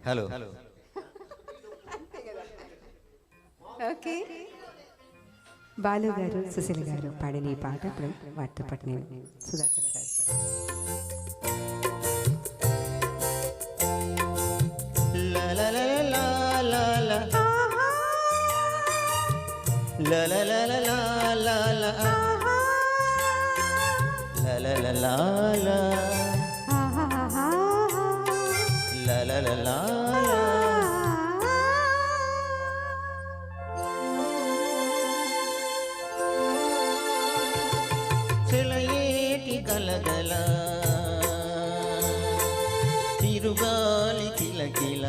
hello okay Balu గారు సుశీల గారు పాడిన ఈ పాట ఇప్పుడు వాటితో పాటు నేను సుధాకర్ సార్ చెలయేటి గలగల తిరుగాలి కిలకిల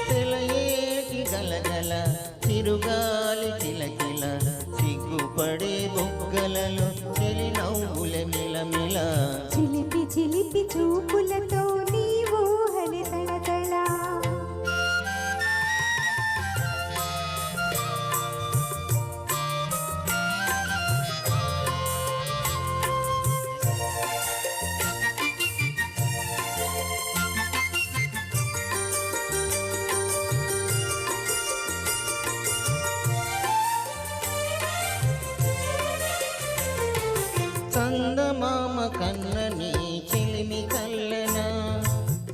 చెలయేటి గలగల తిరుగాలి కిలకిల సిగ్గుపడే బొగ్గలలో చెలి నవ్వుల మిలమిల చిలిపి చిలిపి చూపులతో నీవు హలి తళతళ చందమామ కన్నని చిలిమి కల్లనా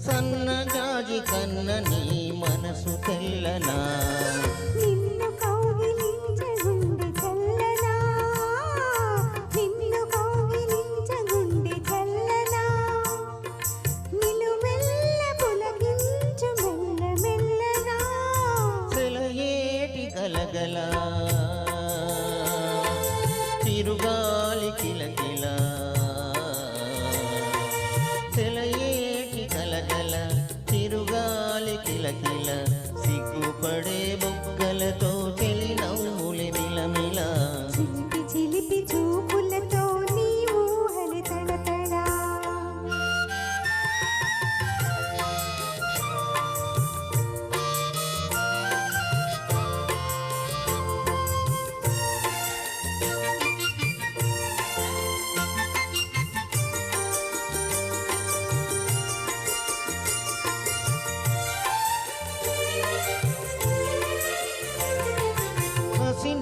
సన్నజాజి కన్నని మనసు తెల్లనా నిన్ను కౌగిలించగుండె చల్లనా నిన్ను కౌగిలించగుండె చల్లనా నిలువెల్ల పులకించు మెల్ల మెల్లనా సెలయేటి గలగల తిరుగాలి కిలకిల సెలయేటి గలగల తిరుగాలి కిలకిల సిగ్గుపడే బొగ్గలతో చెలి నవ్వులే మిలమిల చిలిపి చిలిపి చూపులతో నీవు హలి తళతళ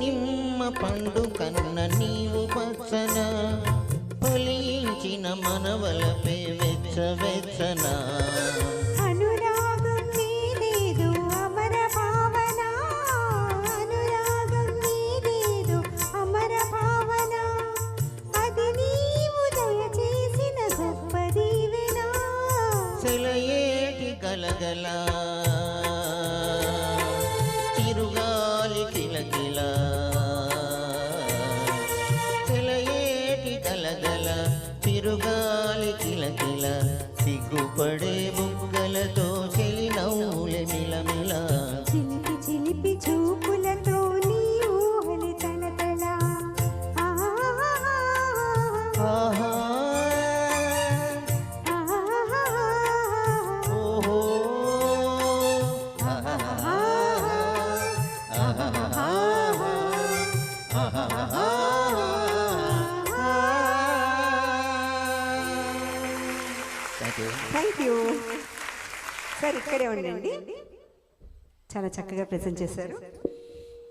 నిమ్మ పండు కన్న నీవు పచ్చన ఫలించిన మనవలపే వెచ్చ వెచ్చన అనురాగం నీదేదు అమర భావన అనురాగం నీదేదు అమర భావన అది నీవు దయచేసిన గొప్ప దీవెన సెలయేటి గలగల తిరుగాలి కిలకిల సెలయేటి గలగల తిరుగాలి కిలకిల సిగ్గుపడే బుగ్గలతో చెలి నవ్వులే మిలమిల చిలిపి చిలిపి చూపులతో నీవు హలి తళతళ ఆహా ఓహో థ్యాంక్ యూ సార్ ఇక్కడే ఉండండి చాలా చక్కగా ప్రెజెంట్ చేశారు